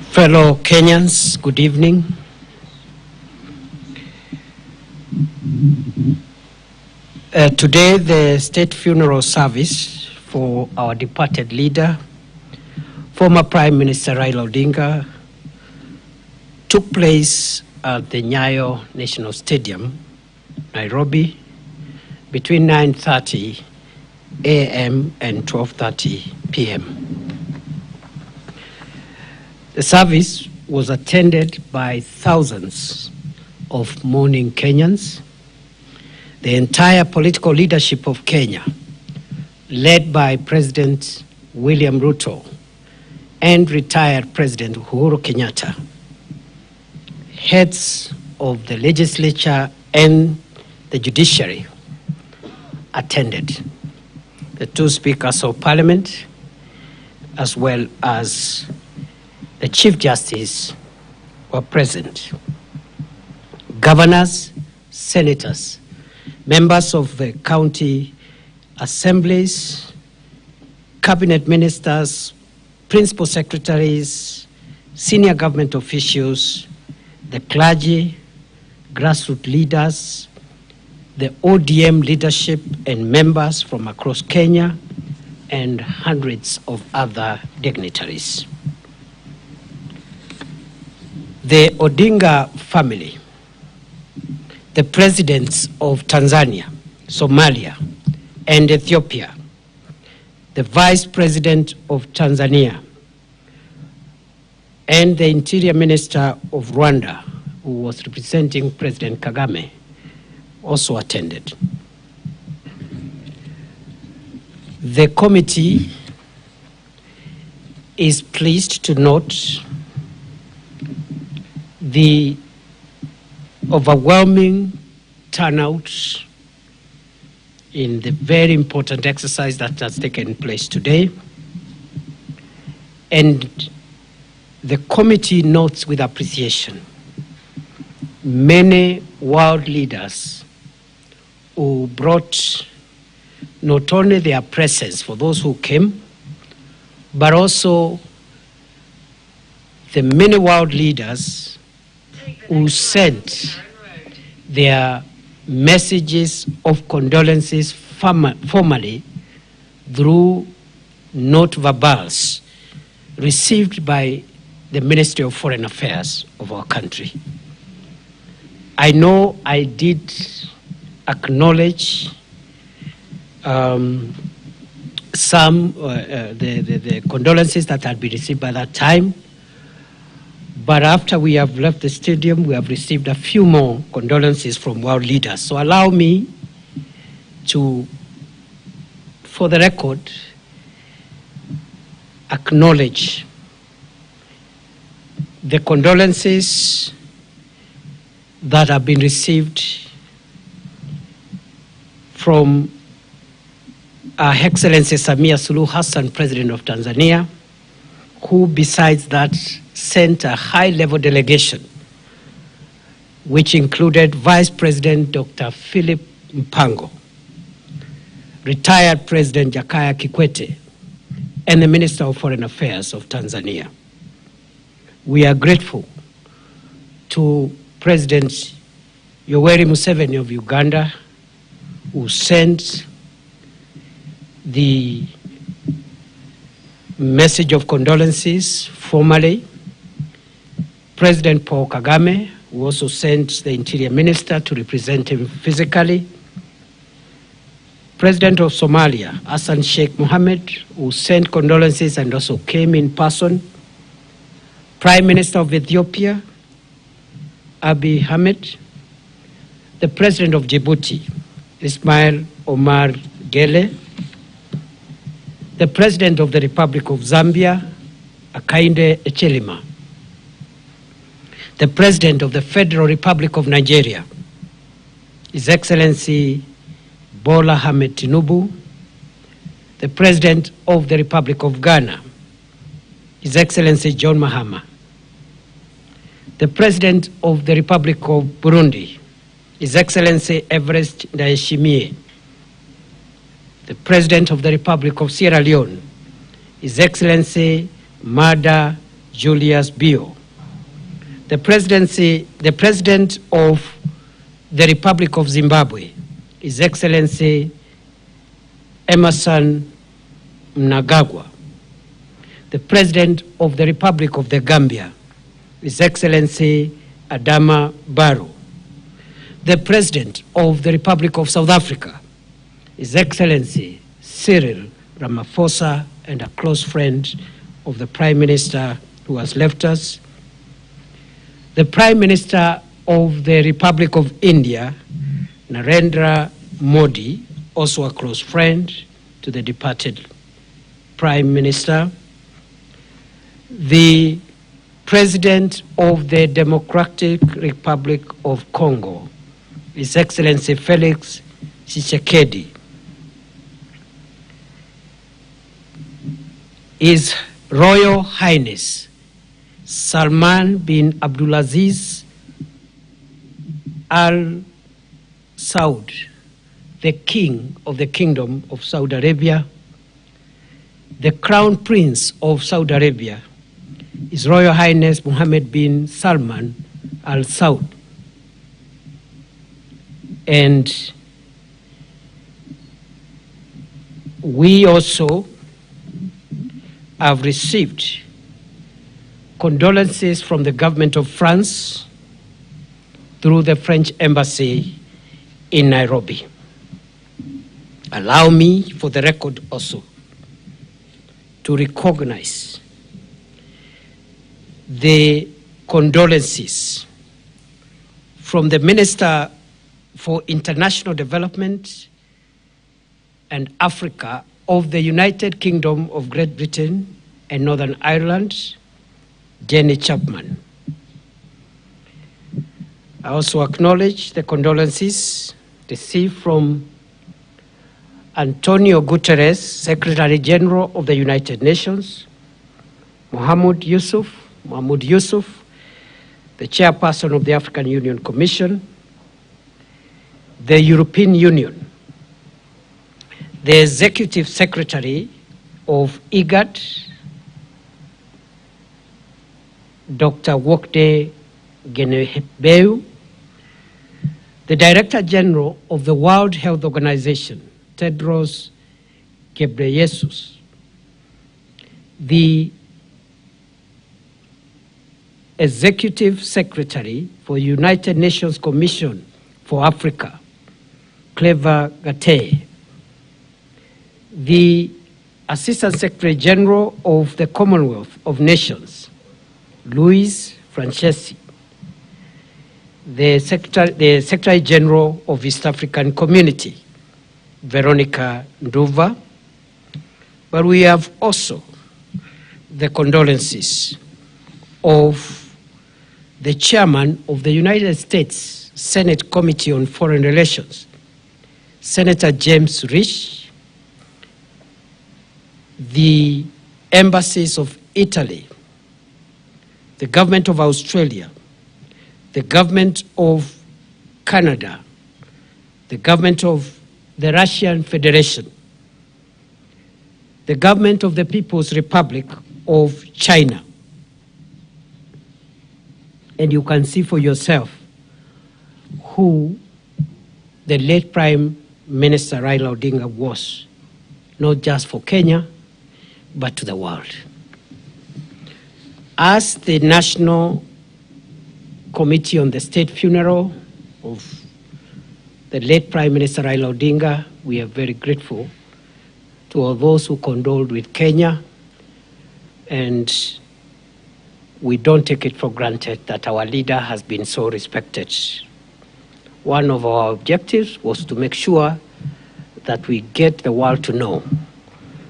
Fellow Kenyans, good evening. Today, the state funeral service for our departed leader, former Prime Minister Raila Odinga, took place at the Nyayo National Stadium, Nairobi, between 9:30 a.m. and 12:30 p.m. The service was attended by thousands of mourning Kenyans. The entire political leadership of Kenya, led by President William Ruto and retired President Uhuru Kenyatta, heads of the legislature and the judiciary attended. The two speakers of parliament, as well as the Chief Justice, were present. Governors, senators, members of the county assemblies, cabinet ministers, principal secretaries, senior government officials, the clergy, grassroots leaders, the ODM leadership and members from across Kenya, and hundreds of other dignitaries. The Odinga family, the presidents of Tanzania, Somalia, and Ethiopia, the vice president of Tanzania, and the interior minister of Rwanda, who was representing President Kagame, also attended. The committee is pleased to note the overwhelming turnout in the very important exercise that has taken place today. And the committee notes with appreciation many world leaders who brought not only their presence for those who came, but also the many world leaders who sent their messages of condolences formally through note verbals received by the Ministry of Foreign Affairs of our country. I know I did acknowledge the condolences that had been received by that time, but after we have left the stadium, we have received a few more condolences from world leaders. So allow me to, for the record, acknowledge the condolences that have been received from Her Excellency Samia Suluhu Hassan, President of Tanzania, who besides that sent a high-level delegation, which included Vice President Dr. Philip Mpango, retired President Jakaya Kikwete, and the Minister of Foreign Affairs of Tanzania. We are grateful to President Yoweri Museveni of Uganda, who sent the message of condolences formally. President Paul Kagame, who also sent the Interior Minister to represent him physically. President of Somalia, Hassan Sheikh Mohammed, who sent condolences and also came in person. Prime Minister of Ethiopia, Abiy Ahmed. The President of Djibouti, Ismail Omar Gele. The President of the Republic of Zambia, Hakainde Hichilema. The President of the Federal Republic of Nigeria, His Excellency Bola Ahmed Tinubu. The President of the Republic of Ghana, His Excellency John Mahama. The President of the Republic of Burundi, His Excellency Evariste Ndayishimiye. The President of the Republic of Sierra Leone, His Excellency Mada Julius Bio. The President of the Republic of Zimbabwe, His Excellency Emerson Mnangagwa. The President of the Republic of the Gambia, His Excellency Adama Barrow. The President of the Republic of South Africa, His Excellency Cyril Ramaphosa, and a close friend of the Prime Minister who has left us. The Prime Minister of the Republic of India, Narendra Modi, also a close friend to the departed Prime Minister. The President of the Democratic Republic of Congo, His Excellency Felix Tshisekedi. His Royal Highness Salman bin Abdulaziz Al Saud, the King of the Kingdom of Saudi Arabia, the Crown Prince of Saudi Arabia, His Royal Highness Mohammed bin Salman Al Saud. And we also have received condolences from the government of France through the French embassy in Nairobi. Allow me, for the record also, to recognize the condolences from the Minister for International Development and Africa of the United Kingdom of Great Britain and Northern Ireland, Jenny Chapman. I also acknowledge the condolences received from Antonio Guterres, Secretary General of the United Nations, Mahmoud Yusuf, the Chairperson of the African Union Commission, the European Union, the Executive Secretary of IGAD, Dr. Wokde Genebeu, the Director General of the World Health Organization, Tedros Ghebreyesus, the Executive Secretary for United Nations Commission for Africa, Cleva Gatey, the Assistant Secretary General of the Commonwealth of Nations, Louise Francesi, the Secretary General of East African Community, Veronica Nduva, but we have also the condolences of the Chairman of the United States Senate Committee on Foreign Relations, Senator James Risch, the embassies of Italy, the government of Australia, the government of Canada, the government of the Russian Federation, the government of the People's Republic of China. And you can see for yourself who the late Prime Minister Raila Odinga was, not just for Kenya, but to the world. As the National Committee on the State Funeral of the late Prime Minister Raila Odinga, we are very grateful to all those who condoled with Kenya, and we don't take it for granted that our leader has been so respected. One of our objectives was to make sure that we get the world to know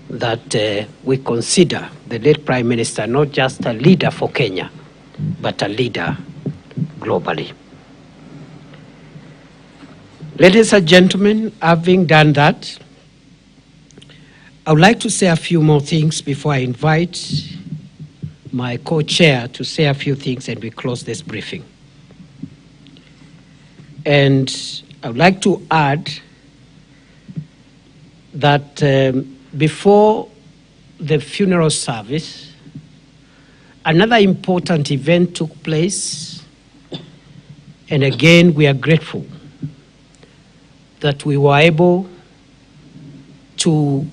that we consider the late Prime Minister not just a leader for Kenya, but a leader globally. Ladies and gentlemen, having done that, I would like to say a few more things before I invite my co-chair to say a few things and we close this briefing. And I would like to add that before the funeral service, Another important event took place, and again we are grateful that we were able to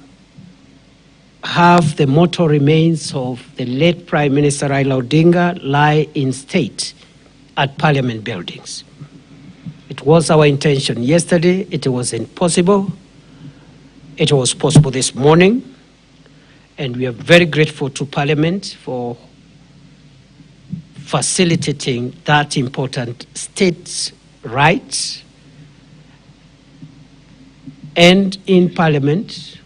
have the mortal remains of the late Prime Minister Raila Odinga lie in state at Parliament buildings. It was our intention yesterday. It wasn't possible. It was possible this morning, and we are very grateful to Parliament for facilitating that important state's rights. And in Parliament,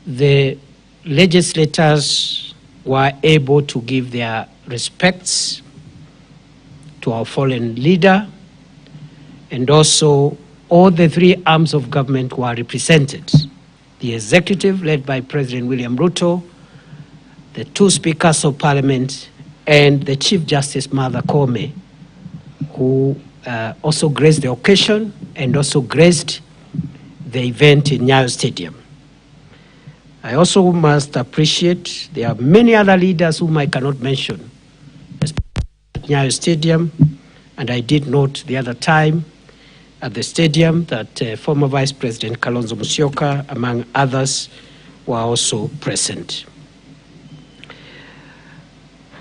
the legislators were able to give their respects to our fallen leader, and also all the three arms of government were represented. The executive, led by President William Ruto, the two speakers of Parliament, and the Chief Justice Martha Koome, who also graced the occasion and also graced the event in Nyayo Stadium. I also must appreciate, there are many other leaders whom I cannot mention at Nyayo Stadium, and I did note the other time at the stadium that former Vice President Kalonzo Musyoka, among others, were also present.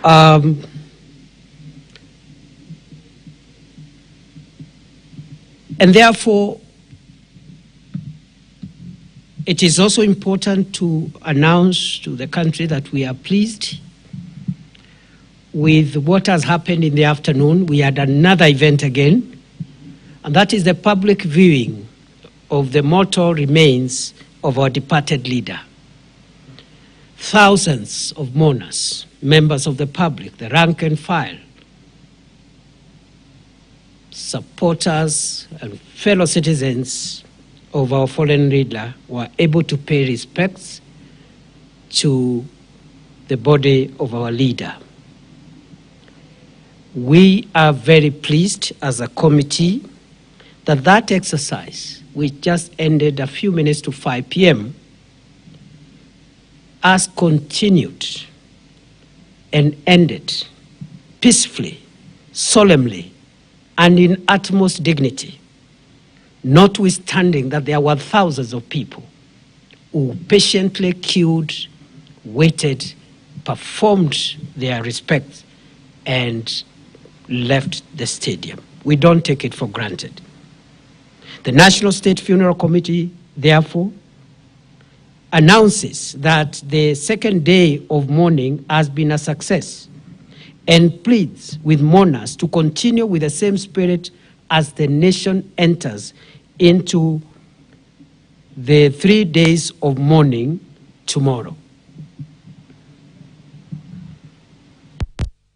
And therefore, it is also important to announce to the country that we are pleased with what has happened in the afternoon. We had another event again, and that is the public viewing of the mortal remains of our departed leader. Thousands of mourners, members of the public, the rank and file, supporters and fellow citizens of our fallen leader were able to pay respects to the body of our leader. We are very pleased as a committee that that exercise, which just ended a few minutes to 5 p.m., has continued and ended peacefully, solemnly, and in utmost dignity, notwithstanding that there were thousands of people who patiently queued, waited, performed their respects, and left the stadium. We don't take it for granted. The National State Funeral Committee, therefore, announces that the second day of mourning has been a success and pleads with mourners to continue with the same spirit as the nation enters into the 3 days of mourning tomorrow.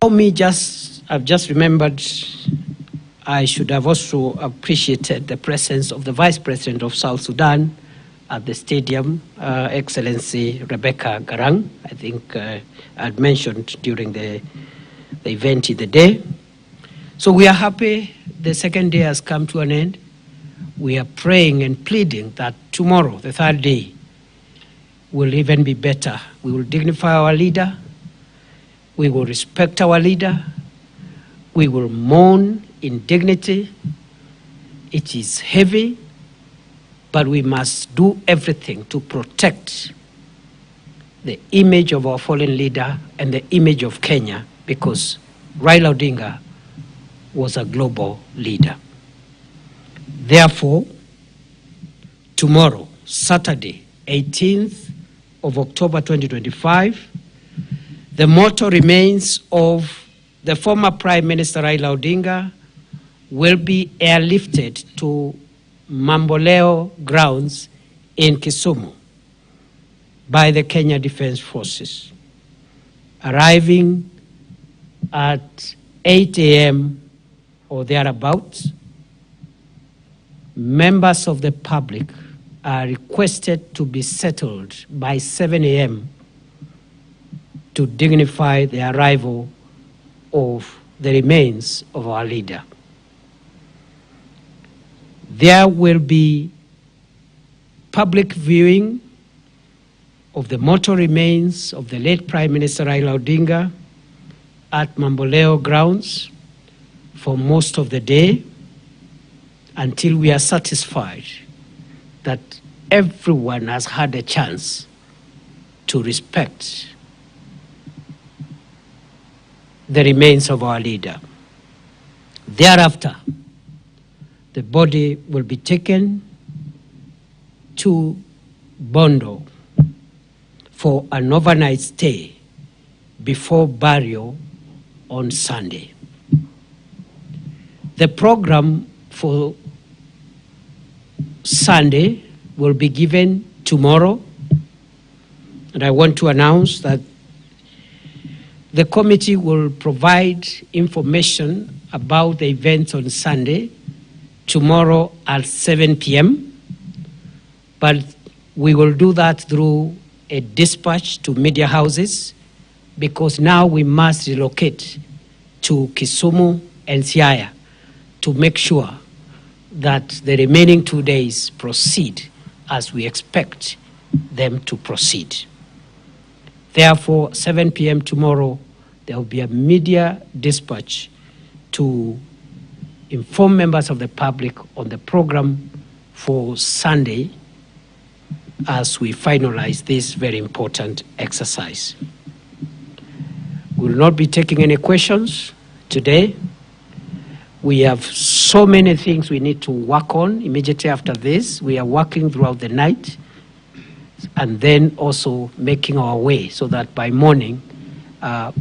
I've just remembered I should have also appreciated the presence of the Vice President of South Sudan at the stadium, Excellency Rebecca Garang. I think I'd mentioned during the event in the day. So we are happy the second day has come to an end. We are praying and pleading that tomorrow, the third day, will even be better. We will dignify our leader. We will respect our leader. We will mourn in dignity. It is heavy, but we must do everything to protect the image of our fallen leader and the image of Kenya, because Raila Odinga was a global leader. Therefore, tomorrow, Saturday, 18th of October 2025, the mortal remains of the former Prime Minister Raila Odinga will be airlifted to Mamboleo grounds in Kisumu by the Kenya Defence Forces, arriving at 8 a.m. or thereabouts. Members of the public are requested to be settled by 7 a.m. to dignify the arrival of the remains of our leader. There will be public viewing of the mortal remains of the late Prime Minister Raila Odinga at Mamboleo grounds for most of the day until we are satisfied that everyone has had a chance to respect the remains of our leader. Thereafter, the body will be taken to Bondo for an overnight stay before burial on Sunday. The program for Sunday will be given tomorrow, and I want to announce that the committee will provide information about the events on Sunday tomorrow at 7 p.m., but we will do that through a dispatch to media houses, because now we must relocate to Kisumu and Siaya to make sure that the remaining 2 days proceed as we expect them to proceed. Therefore, 7 p.m. tomorrow, there will be a media dispatch to inform members of the public on the program for Sunday as we finalize this very important exercise. We will not be taking any questions today. We have so many things we need to work on immediately after this. We are working throughout the night and then also making our way so that by morning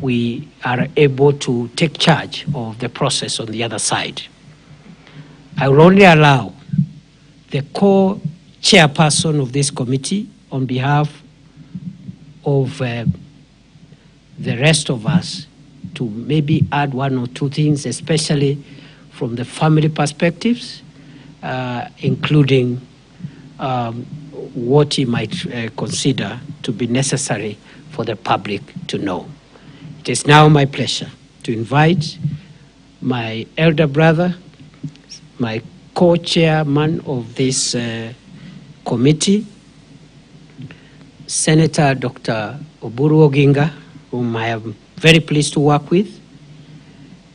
we are able to take charge of the process on the other side. I will only allow the co-chairperson of this committee on behalf of the rest of us to maybe add one or two things, especially from the family perspectives, including what he might consider to be necessary for the public to know. It is now my pleasure to invite my elder brother, my co-chairman of this committee, Senator Dr. Oburu Oginga, whom I am very pleased to work with.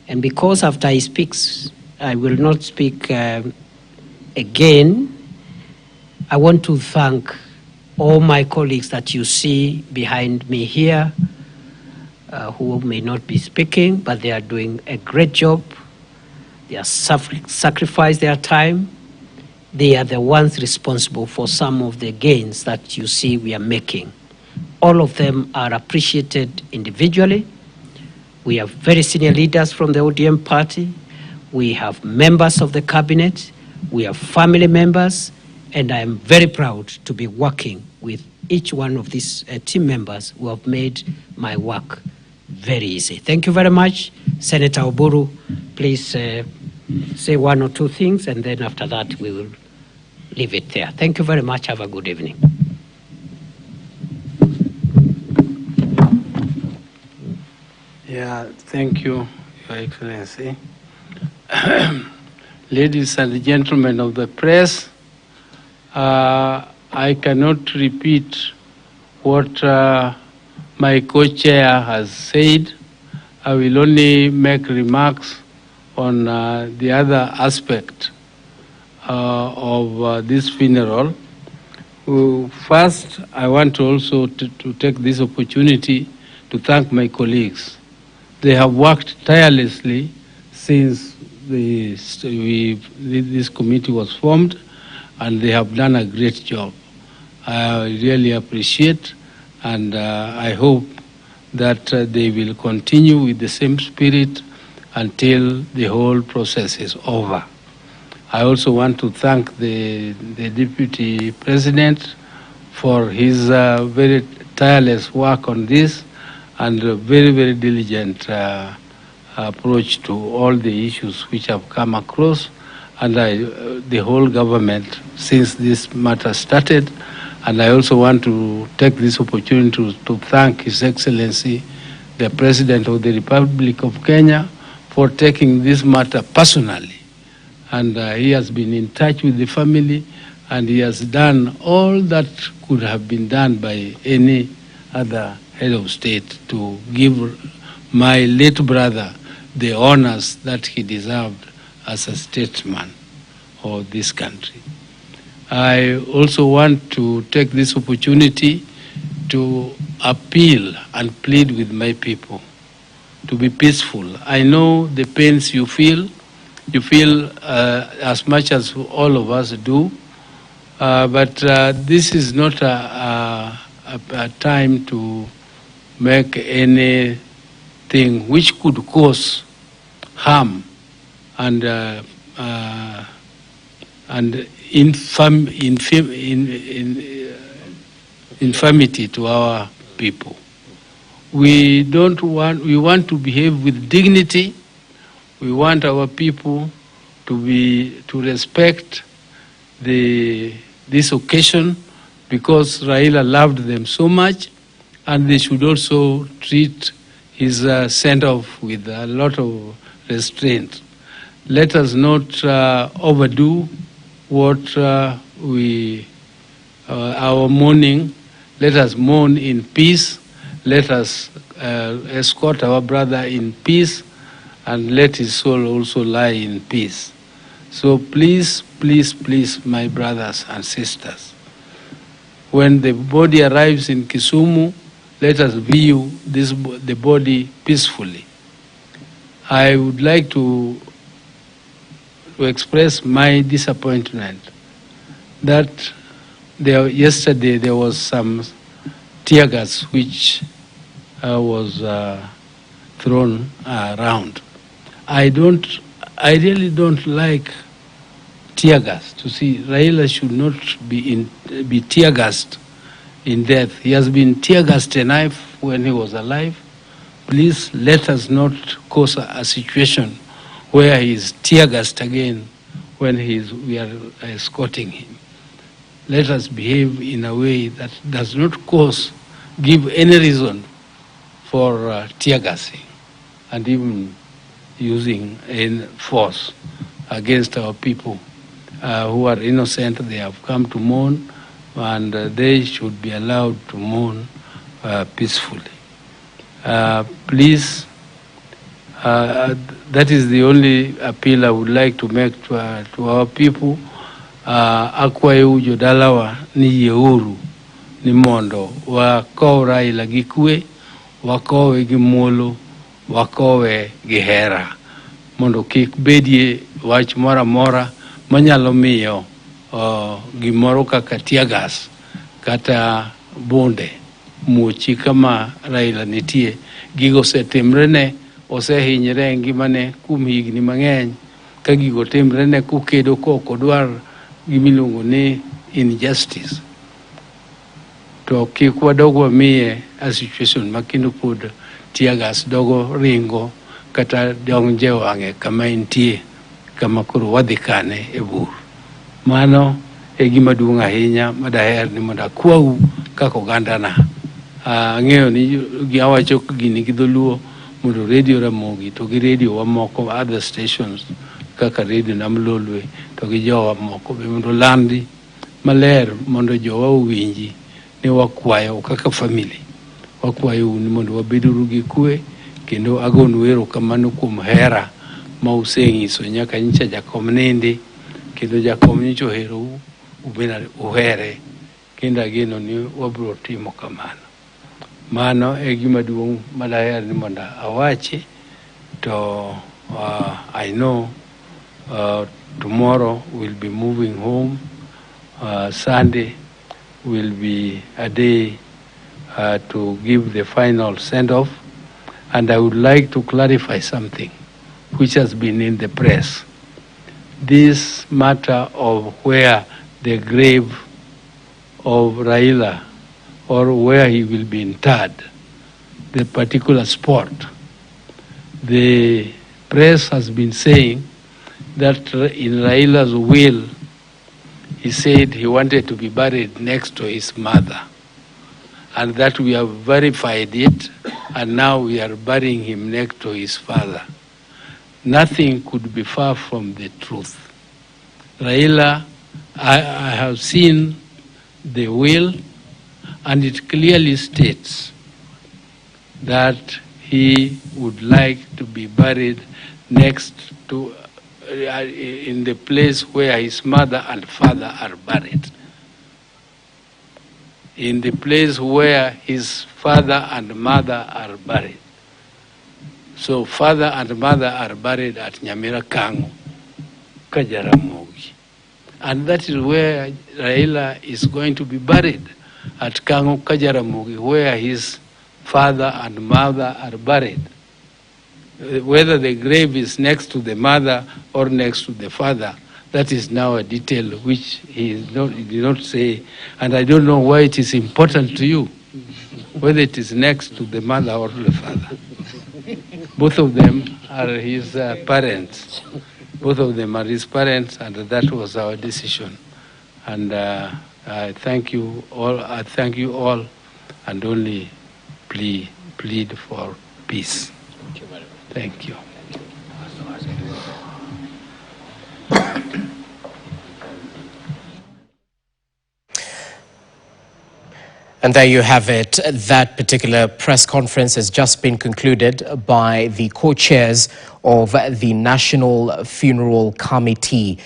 And because after he speaks, I will not speak again, I want to thank all my colleagues that you see behind me here, who may not be speaking, but they are doing a great job. They are sacrificed their time. They are the ones responsible for some of the gains that you see we are making. All of them are appreciated individually. We have very senior leaders from the ODM party. We have members of the cabinet. We have family members. And I am very proud to be working with each one of these team members who have made my work very easy. Thank you very much. Senator Oburu, please say one or two things, and then after that we will leave it there. Thank you very much. Have a good evening. Yeah, thank you, Your Excellency. Ladies and gentlemen of the press, I cannot repeat what my co-chair has said. I will only make remarks on the other aspect of this funeral. First, I want to also to take this opportunity to thank my colleagues. They have worked tirelessly since this committee was formed, and they have done a great job. I really appreciate, and I hope that they will continue with the same spirit until the whole process is over. I also want to thank the Deputy President for his very tireless work on this and a very, very diligent approach to all the issues which have come across, and the whole government since this matter started. And I also want to take this opportunity to thank His Excellency, the President of the Republic of Kenya, for taking this matter personally. And he has been in touch with the family, and he has done all that could have been done by any other head of state to give my late brother the honors that he deserved as a statesman of this country. I also want to take this opportunity to appeal and plead with my people to be peaceful. I know the pains you feel. You feel as much as all of us do, but this is not a time to make anything which could cause harm and infamity to our people. We want to behave with dignity. We want our people to respect this occasion, because Raila loved them so much, and they should also treat his send-off with a lot of restraint. Let us not overdo what our mourning. Let us mourn in peace. Let us escort our brother in peace, and let his soul also lie in peace. So please, please, please, my brothers and sisters, when the body arrives in Kisumu, let us view the body peacefully. I would like to express my disappointment that yesterday there was some tear gas which was thrown around. I really don't like tear gas. To see, Raila should not be tear gassed in death. He has been tear gassed enough when he was alive. Please let us not cause a situation where he is tear gassed again when we are escorting him. Let us behave in a way that does not give any reason for tear gassing and even using force against our people who are innocent. They have come to mourn, and they should be allowed to mourn peacefully. Please, that is the only appeal I would like to make to our people. Akwayo jodalawa ni yeuru ni mondo wakow Raila gi kwe, wakowe gi muolo, wakowe gi hera, mondo kik bedie wach mora mora manyalo miyo gimoro kaka tear gas kata bonde muochi kama Raila nitie. Gigo osetimrene, osehinyre ngimane kuom higni mang'eny. Ka gigo timrene kukedo kok odwar gimiluongo ni injustice, to kik wadog wamiye a situation makendo pod tear gas dogo ringo kata donje wang'e kama entie, kama koro wadhi kane e bur. Mano e gima duong' ahinya madaher ni mondo akwau kaka ogandana. Ang'eyo ni awacho gini gi dholuo mondo radio Ramogi to gi radio wamoko other stations kaka radio Nam Lolwe to gi jowa moko be mondo landi maler mondo jowa owinji ni wakwayo kaka family. Wakwayo ni mondo wabeduru gi kwe, kendo agonu erokamano kuom hera ma useng'iso nyaka nyicha jakom nindi, kendo jakom nyicha oherou, ubena uhere, kendo ageno ni wabiro timo kamano. Mano e gima duong' madaher ni mondo awachi. To I know tomorrow we'll be moving home. Sunday will be a day to give the final send-off. And I would like to clarify something which has been in the press. This matter of where the grave of Raila, or where he will be interred, the particular spot. The press has been saying that in Raila's will, he said he wanted to be buried next to his mother, and that we have verified it, and now we are burying him next to his father. Nothing could be far from the truth. Raila I have seen the will, and it clearly states that he would like to be buried next to, in the place where his mother and father are buried. In the place where his father and mother are buried. So father and mother are buried at Nyamira Kango, Kajaramogi. And that is where Raila is going to be buried, at Kango, Kajaramogi, where his father and mother are buried. Whether the grave is next to the mother or next to the father, that is now a detail which he did not say, and I don't know why it is important to you, whether it is next to the mother or the father. Both of them are his parents. Both of them are his parents, and that was our decision. And I thank you all. I thank you all, and only plead for peace. Thank you very much. Thank you. And there you have it. That particular press conference has just been concluded by the co-chairs of the National Funeral Committee.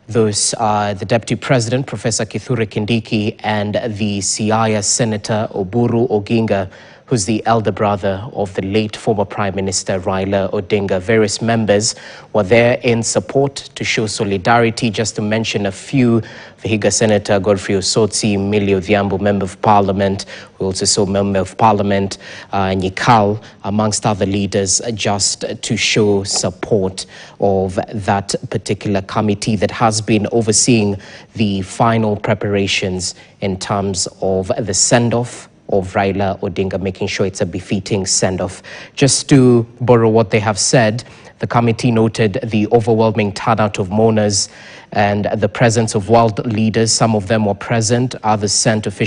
Those are the Deputy President, Professor Kithure Kindiki, and the Siaya Senator Oburu Oginga, who's the elder brother of the late former Prime Minister Raila Odinga. Various members were there in support to show solidarity. Just to mention a few, Vihiga Senator Godfrey Osotsi, Millie Odhiambo, Member of Parliament. We also saw Member of Parliament Nyikal, amongst other leaders, just to show support of that particular committee that has been overseeing the final preparations in terms of the send-off of Raila Odinga, making sure it's a befitting send-off. Just to borrow what they have said, the committee noted the overwhelming turnout of mourners and the presence of world leaders. Some of them were present, others sent official